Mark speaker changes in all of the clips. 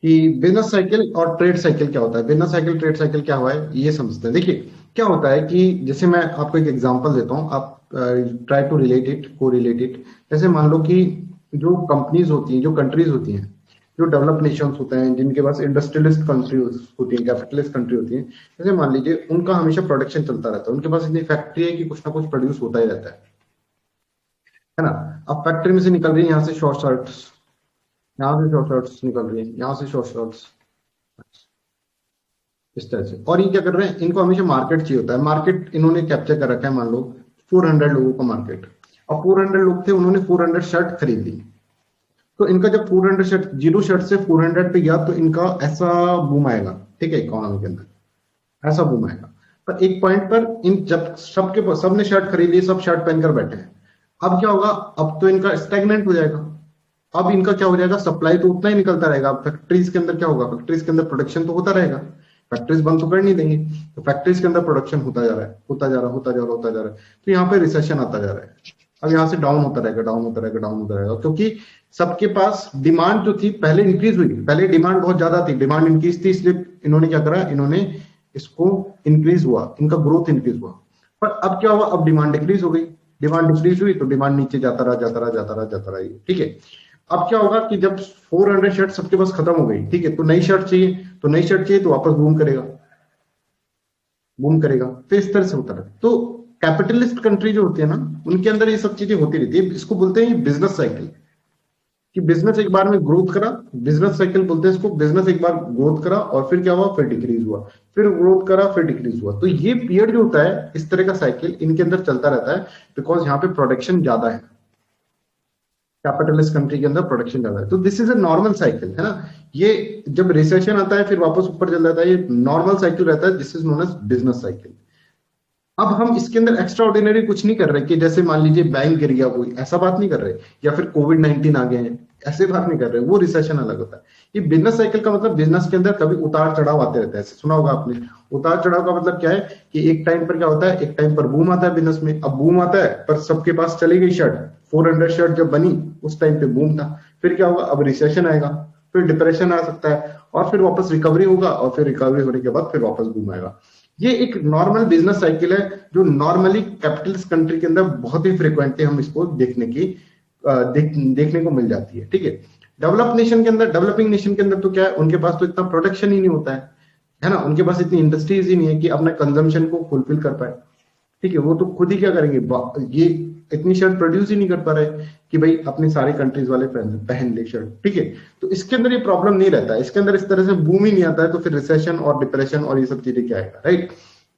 Speaker 1: कि business cycle और trade cycle क्या होता है। बिजनेस साइकिल ट्रेड साइकिल क्या हुआ है ये समझते हैं। देखिए क्या होता है कि जैसे मैं आपको एक एग्जांपल देता हूँ, आप ट्राई टू रिलेट इट, को रिलेट इट। जैसे मान लो कि जो कंपनीज होती हैं, जो कंट्रीज होती हैं, जो डेवलप नेशंस होते हैं, जिनके पास इंडस्ट्रियलिस्ट कंट्री होती है, कैपिटलिस्ट कंट्री होती है, जैसे मान लीजिए उनका हमेशा प्रोडक्शन चलता रहता है, उनके पास इतनी फैक्ट्री है कि कुछ ना कुछ प्रोड्यूस होता ही रहता है ना। अब फैक्ट्री में से निकल रही है यहाँ से शॉर्ट शर्ट्स, यहाँ से शॉर्ट शर्ट्स निकल रही है, यहाँ से शॉर्ट शर्ट्स, इस तरह से। और ये क्या कर रहे हैं, इनको हमेशा मार्केट चाहिए होता है। मार्केट इन्होंने कैप्चर कर रखा है, मान लो 400 लोगों का मार्केट। अब 400 लोग थे, उन्होंने 400 शर्ट खरीद ली। तो इनका जब 400 शर्ट, 0 शर्ट से 400 पे गया, तो इनका ऐसा बूम आएगा, ठीक है, इकोनॉमी के अंदर ऐसा बूम आएगा। पर एक पॉइंट पर इन जब सबके सबने शर्ट खरीद ली, सब शर्ट पहनकर बैठे हैं, अब क्या होगा, अब तो इनका स्टैग्नेंट हो जाएगा। अब इनका क्या हो जाएगा, सप्लाई तो उतना ही निकलता रहेगा। अब फैक्ट्रीज के अंदर क्या होगा, फैक्ट्रीज के अंदर प्रोडक्शन तो होता रहेगा, फैक्ट्रीज बंद तो कर नहीं देंगे। तो फैक्ट्रीज के अंदर प्रोडक्शन होता जा रहा है, होता जा रहा है, होता जा रहा है, होता जा रहा है। तो यहाँ पे रिसेशन आता जा रहा है। अब यहाँ से डाउन होता रहेगा, डाउन होता रहेगा, डाउन होता रहेगा, क्योंकि सबके पास डिमांड जो थी पहले इंक्रीज हुई, पहले डिमांड बहुत ज्यादा थी, डिमांड इंक्रीज थी, इसलिए इन्होंने क्या करा, इन्होंने इसको इंक्रीज हुआ, इनका ग्रोथ इंक्रीज हुआ। पर अब क्या हुआ, अब डिमांड डिक्रीज हो गई, डिमांड डिक्रीज हुई तो डिमांड नीचे जाता रहा, जाता रहा, जाता रहा, जाता रहा, ठीक है। अब क्या होगा कि जब 400 शर्ट सबके पास खत्म हो गई, ठीक है, तो नई शर्ट चाहिए, तो नई शर्ट चाहिए तो वापस बूम करेगा, बूम करेगा। तो इस तरह से होता है। तो कैपिटलिस्ट कंट्री जो होती है ना, उनके अंदर ये सब चीजें होती रहती है। इसको बोलते हैं बिजनेस साइकिल, कि बिजनेस एक बार में ग्रोथ करा, बिजनेस साइकिल बोलते हैं इसको। बिजनेस एक बार ग्रोथ करा और फिर क्या हुआ, फिर डिक्रीज हुआ, फिर ग्रोथ करा, फिर डिक्रीज हुआ। तो ये पीरियड जो होता है, इस तरह का साइकिल इनके अंदर चलता रहता है, बिकॉज यहाँ पे प्रोडक्शन ज्यादा है, कैपिटलिस्ट कंट्री के अंदर प्रोडक्शन ज्यादा है। तो this is a normal cycle, है ना। ये जब रिसेशन आता है फिर वापस ऊपर चल जाता है, ये नॉर्मल साइकिल रहता है, this is known as business cycle. अब हम इसके अंदर एक्स्ट्रा ऑर्डिनरी कुछ नहीं कर रहे कि जैसे मान लीजिए बैंक गिर गया कोई, ऐसा बात नहीं कर रहे, या फिर कोविड-19 आ गए हैं, ऐसे बात नहीं कर रहे। वो रिसेशन अलग होता है। ये बिजनेस साइकिल का मतलब, बिजनेस के अंदर कभी उतार चढ़ाव आते रहते हैं, सुना होगा आपने। उतार चढ़ाव का मतलब क्या है कि एक टाइम पर क्या होता है, एक टाइम पर बूम आता है बिजनेस में। अब बूम आता है पर सबके पास चली गई शर्ट, 400 शर्ट जब बनी उस टाइम पे बूम था। फिर क्या होगा, अब रिसेशन आएगा, फिर डिप्रेशन आ सकता है, और फिर वापस रिकवरी होगा, और फिर रिकवरी होने के बाद फिर वापस बूम आएगा। ये एक नॉर्मल बिजनेस साइकिल है, जो नॉर्मली कैपिटलिस्ट कंट्री के अंदर बहुत ही फ्रिक्वेंटली हम इसको देखने को मिल जाती है, ठीक है। डेवलप नेशन के अंदर, डेवलपिंग नेशन के अंदर तो क्या है, उनके पास तो इतना प्रोडक्शन ही नहीं होता है ना। उनके पास इतनी इंडस्ट्रीज ही नहीं है कि अपने कंजम्पशन को फुलफिल कर पाए, ठीक है। वो तो खुद ही क्या करेंगे, ये इतनी शर्ट प्रोड्यूस ही नहीं कर पा रहे कि भाई अपनी सारी कंट्रीज वाले पहन ले शर्ट, ठीक है। तो इसके अंदर ये प्रॉब्लम नहीं रहता है, इसके अंदर इस तरह से बूम ही नहीं आता है, तो फिर रिसेशन और डिप्रेशन और ये सब चीजें क्या आएगा, राइट।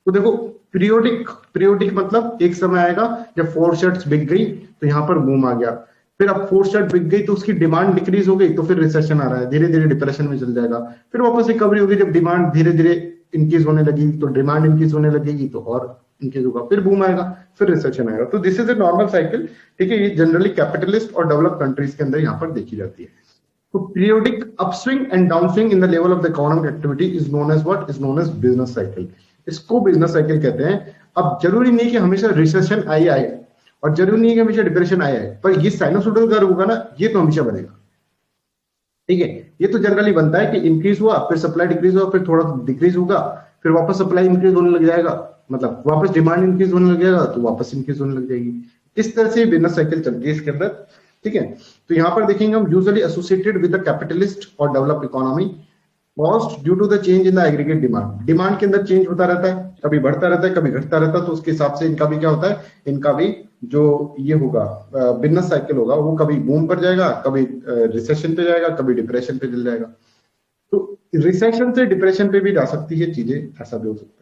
Speaker 1: तो देखो, पीरियोडिक, पीरियोडिक मतलब एक समय आएगा जब 4 शर्ट्स बिक गई तो यहाँ पर बूम आ गया। फिर अब 4 शर्ट बिक गई तो उसकी डिमांड डिक्रीज हो गई, तो फिर रिसेशन आ रहा है, धीरे धीरे डिप्रेशन में चल जाएगा। फिर वापस रिकवरी होगी, जब डिमांड धीरे धीरे इंक्रीज होने लगी, तो डिमांड इंक्रीज होने लगेगी तो और इंक्रीज होगा, फिर बूम आएगा, फिर रिसेशन आएगा। तो this is a normal cycle, ठीक है। ये जनरली कैपिटलिस्ट और डेवलप कंट्रीज के अंदर यहाँ पर देखी जाती है। तो periodic upswing and downswing in the level of the economic activity is known as what, is known as business cycle. इसको बिजनेस साइकिल कहते हैं। अब जरूरी नहीं कि हमेशा रिसेशन आई आए, और जरूरी नहीं है कि हमेशा डिप्रेशन आए, पर ये साइनोसॉइडल कर्व होगा ना, ये तो हमेशा बनेगा, ठीक है। ये तो जनरली बनता है कि इंक्रीज हुआ, फिर सप्लाई डिक्रीज हुआ, फिर थोड़ा डिक्रीज होगा, फिर वापस सप्लाई इंक्रीज होने लग जाएगा, मतलब वापस डिमांड इंक्रीज होने लग जाएगा तो वापस इंक्रीज होने लग जाएगी। इस तरह से बिजनेस साइकिल चलती है इसके अंदर, ठीक है। तो यहाँ पर देखेंगे हम, usually associated with the capitalist और develop economy, cost due to the change in the aggregate demand. Demand के अंदर चेंज होता रहता है, कभी बढ़ता रहता है, कभी घटता रहता है, तो उसके हिसाब से इनका भी क्या होता है, इनका भी जो ये होगा बिजनेस साइकिल होगा, वो कभी बूम पर जाएगा, कभी रिसेशन पे जाएगा, कभी डिप्रेशन पे चल जाएगा। तो रिसेशन से डिप्रेशन पे भी जा सकती है चीजें, ऐसा भी हो सकता है।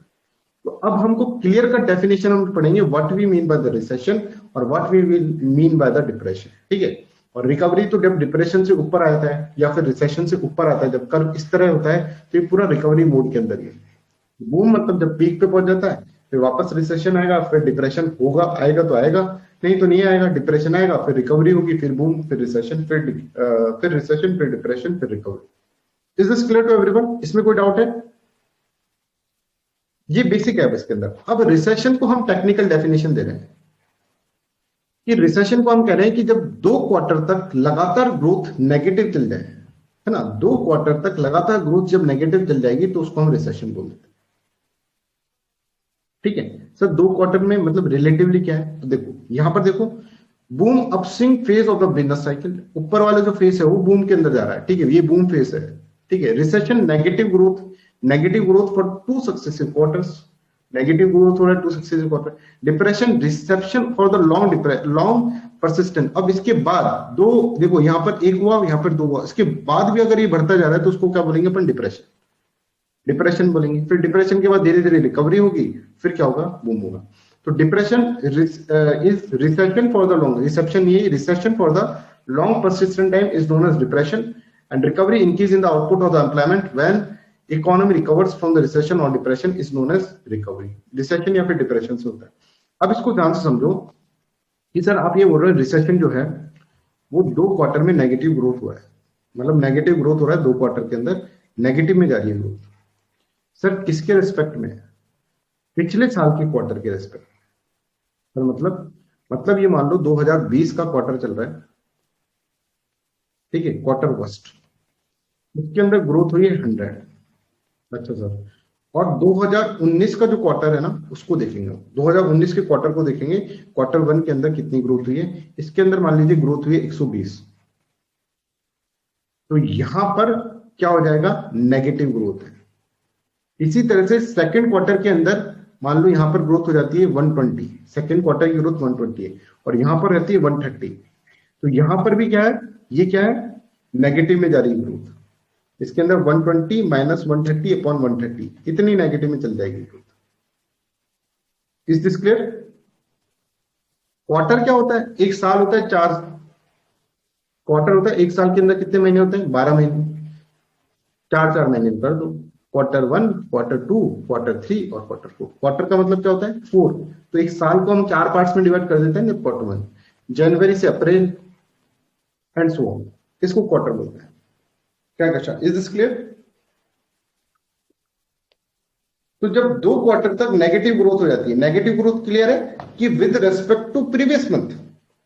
Speaker 1: तो अब हमको क्लियर कट डेफिनेशन हम पढ़ेंगे, what we mean by the recession और what we will mean by the depression, ठीक है। और रिकवरी तो जब डिप्रेशन से ऊपर आता है या फिर रिसेशन से ऊपर आता है, जब कर्व इस तरह होता है, तो ये पूरा रिकवरी मोड के अंदर है। बूम मतलब जब पीक पे पहुंच जाता है, फिर वापस रिसेशन आएगा, फिर डिप्रेशन होगा, आएगा तो आएगा, नहीं तो नहीं आएगा, डिप्रेशन आएगा, फिर रिकवरी होगी, फिर बूम, फिर रिसेशन, फिर रिसेशन, फिर डिप्रेशन, फिर recovery. Is this clear to everyone? इसमें कोई डाउट है? ये बेसिक है इसके अंदर। अब रिसेशन को हम टेक्निकल डेफिनेशन दे रहे हैं कि रिसेशन को हम कह रहे हैं कि जब 2 क्वार्टर तक लगातार ग्रोथ नेगेटिव चल जाए, है ना, 2 क्वार्टर तक लगातार ग्रोथ जब नेगेटिव चल जाएगी तो उसको हम रिसेशन बोल देते हैं। ठीक है सर, 2 क्वार्टर में मतलब रिलेटिवली क्या है, तो देखो यहां पर देखो, boom upswing phase of the business cycle, ऊपर वाला जो फेज है वो बूम के अंदर जा रहा है, ठीक है, ये बूम फेज है, ठीक है। Recession negative growth for 2 successive quarters, negative growth हो रहा है 2 successive quarter. Depression reception for the long persistent. अब इसके बाद दो, देखो यहां पर 1 हुआ, यहां पर 2 हुआ, इसके बाद भी अगर ये बढ़ता जा रहा है तो उसको क्या बोलेंगे अपन, डिप्रेशन बोलेंगे। फिर डिप्रेशन के बाद धीरे धीरे रिकवरी होगी, फिर क्या होगा, बूम होगा। तो depression is recession for the long, reception ये recession for the long persistent time is known as depression, and recovery increase in the output of the employment when economy recovers from the recession और depression is known as recovery. Recession या फिर depression से होता है। अब इसको ध्यान से समझो कि सर आप ये बोल रहे हैं रिसेशन जो है वो 2 क्वार्टर में नेगेटिव ग्रोथ हुआ है, मतलब नेगेटिव ग्रोथ हो रहा है 2 क्वार्टर के अंदर, नेगेटिव में जा रही है ग्रोथ। सर किसके रेस्पेक्ट में, पिछले साल के क्वार्टर के रेस्पेक्ट। सर मतलब ये मान लो 2020 का क्वार्टर चल रहा है, ठीक है, क्वार्टर फर्स्ट, उसके अंदर ग्रोथ हुई है 100। अच्छा सर, और 2019 का जो क्वार्टर है ना उसको देखेंगे, 2019 के क्वार्टर को देखेंगे, क्वार्टर 1 के अंदर कितनी ग्रोथ हुई है, इसके अंदर मान लीजिए ग्रोथ हुई है 120। तो यहां पर क्या हो जाएगा, नेगेटिव ग्रोथ है। इसी तरह से सेकंड क्वार्टर के अंदर मान लो यहां पर ग्रोथ हो जाती है 120, सेकंड क्वार्टर की ग्रोथ 120 है, और यहां पर रहती है 130। तो यहां पर भी क्या है, ये क्या है, नेगेटिव में जा रही है ग्रोथ। इसके अंदर 120 माइनस 130 अपॉन 130, इतनी नेगेटिव में चल जाएगी growth. Is this clear? Quarter क्या होता है, एक साल होता है 4 क्वार्टर होता है, एक साल के अंदर कितने महीने होते हैं, 12 महीने, 4 महीने कर दो, क्वार्टर 1, क्वार्टर 2, क्वार्टर 3 और क्वार्टर 4। क्वार्टर का मतलब क्या होता है, 4। तो एक साल को हम 4 पार्ट्स में डिवाइड कर देते हैं, क्वार्टर 1 जनवरी से अप्रैल एंड सो ऑन, इसको क्वार्टर बोलते हैं। क्या कशा, इज दिस क्लियर? तो जब 2 क्वार्टर तक नेगेटिव ग्रोथ हो जाती है, नेगेटिव ग्रोथ क्लियर है कि with respect to previous month,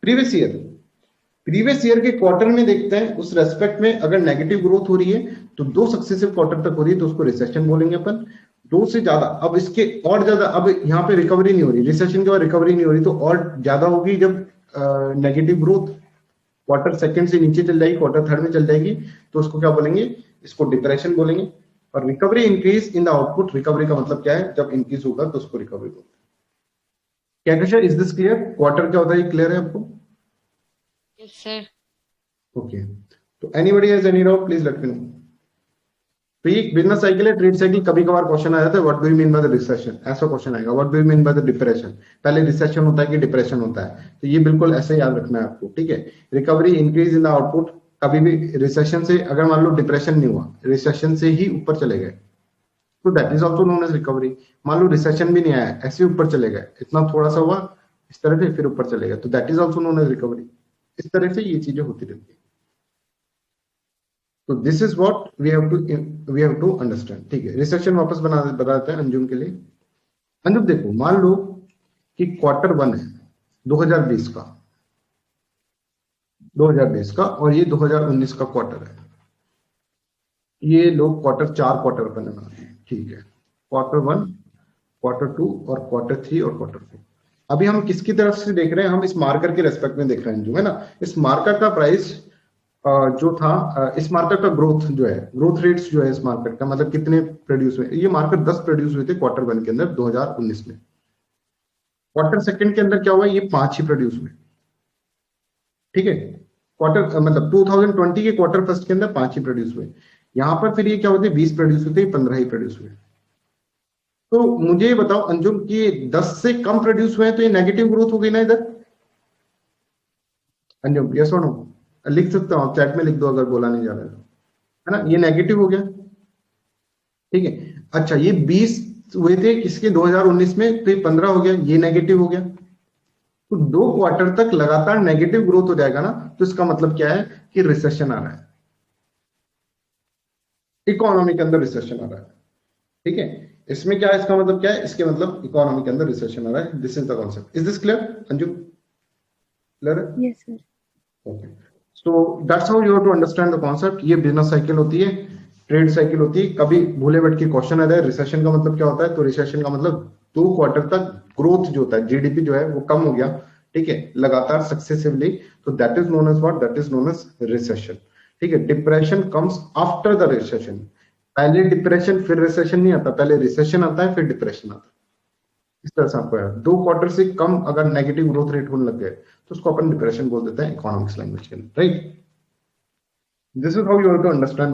Speaker 1: previous year के क्वार्टर में देखते हैं, उस रेस्पेक्ट में अगर नेगेटिव ग्रोथ हो रही है तो 2 सक्सेसिव क्वार्टर तक हो रही है तो उसको रिसेशन बोलेंगे अपन। 2 से ज्यादा, अब इसके और ज्यादा, अब यहाँ पे रिकवरी नहीं हो रही, रिसेशन के बाद रिकवरी नहीं हो रही, तो और ज्यादा होगी जब नेगेटिव ग्रोथ क्वार्टर सेकंड से नीचे चल जाएगी, क्वार्टर थर्ड में चल जाएगी, तो उसको क्या बोलेंगे, इसको डिप्रेशन बोलेंगे। और recovery increase in the output, recovery का मतलब क्या है, जब इंक्रीज होगा तो उसको रिकवरी बोलते हैं। क्या question, is this clear? Quarter क्या होता है, क्लियर है आपको?
Speaker 2: Yes, sir.
Speaker 1: ओके, तो anybody has any doubt please let me know. तो ये बिजनेस साइकिल है, ट्रेड साइकिल, कभी कभार क्वेश्चन आ जाता है what do you mean by the recession, ऐसा क्वेश्चन आएगा, what do you mean by the depression, पहले रिसेशन होता है कि डिप्रेशन होता है, तो ये बिल्कुल ऐसे याद रखना है आपको, ठीक है। Recovery increase in the output, कभी भी रिसेशन से, अगर मान लो डिप्रेशन नहीं हुआ, रिसेशन से ही ऊपर चले गए तो that is also known as recovery. मान लो रिसेशन भी नहीं आया, ऐसे ऊपर चले गए, इतना थोड़ा सा हुआ इस तरह से, फिर ऊपर चले गए, तो that is also known as recovery. इस तरह से ये चीजें होती रहती है। तो this is what we have to understand, ठीक है। रिसेशन वापस बताते हैं अंजुम के लिए। अंजुम देखो, मान लो कि क्वार्टर 1 है 2020 का, और ये 2019 का क्वार्टर है, ये लोग क्वार्टर 4 क्वार्टर बना रहे हैं, ठीक है, क्वार्टर 1, क्वार्टर 2 और क्वार्टर 3 और क्वार्टर 4। अभी हम किसकी तरफ से देख रहे हैं, हम इस मार्कर के रेस्पेक्ट में देख रहे हैं, जो है ना, इस मार्कर का प्राइस जो था, इस मार्केट का ग्रोथ जो है, ग्रोथ रेट्स जो है इस मार्केट का, मतलब कितने प्रोड्यूस हुए, ये मार्केट 10 प्रोड्यूस हुए थे क्वार्टर 1 के अंदर 2019 में। क्वार्टर सेकंड के अंदर क्या हुआ, ये 5 ही प्रोड्यूस हुए, ठीक है। क्वार्टर मतलब 2020 के क्वार्टर फर्स्ट के अंदर 5 ही प्रोड्यूस हुए। यहां पर फिर ये क्या होते, 20 प्रोड्यूस होते, 15 ही प्रोड्यूस हुए। तो मुझे ये बताओ अंजुम कि 10 से कम प्रोड्यूस हुए हैं तो ये नेगेटिव ग्रोथ हो गई ना इधर, अंजुम यस और नो? लिख सकता हूं, चैट में लिख दो अगर बोला नहीं जा रहा है ना, ये नेगेटिव हो गया, ठीक है। अच्छा, ये 20 हुए थे किसके, 2019 में, तो ये 15 हो गया, ये नेगेटिव हो गया। तो 2 क्वार्टर तक लगातार नेगेटिव ग्रोथ हो जाएगा ना, तो इसका मतलब क्या है कि रिसेशन आ रहा है, इकोनॉमी के अंदर रिसेशन आ रहा है, ठीक है। इसमें क्या है, इसका मतलब क्या है, इसके मतलब इकोनॉमी के अंदर रिसेशन आ रहा है। This is the concept. Is this clear Anju? Clear है?
Speaker 2: Yes, sir.
Speaker 1: Okay, so that's how you have to understand the concept. ये बिजनेस साइकिल होती है, ट्रेड साइकिल होती है। कभी भूले बैठ के क्वेश्चन आ जाए रिसेशन का मतलब क्या होता है, तो रिसेशन का मतलब 2 क्वार्टर तक ग्रोथ जो होता है, जीडीपी जो है वो कम हो गया, ठीक है, लगातार सक्सेसिवली, तो that is known as what, that is known as recession. ठीक है, depression comes after the recession. पहले डिप्रेशन फिर रिसेशन नहीं आता, पहले रिसेशन आता है फिर डिप्रेशन आता है। इस तरह से आपको है 2 क्वार्टर से कम अगर नेगेटिव ग्रोथ रेट होने लग गए तो उसको अपन डिप्रेशन बोल देते हैं इकोनॉमिक्स लैंग्वेज के अंदर, right. This is how you have to understand